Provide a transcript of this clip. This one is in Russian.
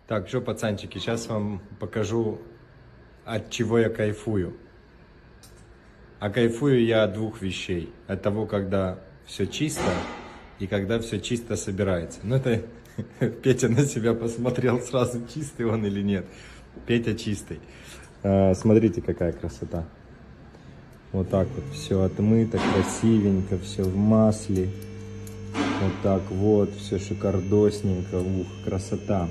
Так, что, пацанчики, сейчас вам покажу, от чего я кайфую. А кайфую я от двух вещей. От того, когда все чисто, и когда все чисто собирается. Ну, это Петя на себя посмотрел сразу, чистый он или нет. Петя чистый. Смотрите, какая красота. Вот так вот все отмыто, красивенько, все в масле. Вот так вот, все шикардосненько. Ух, красота.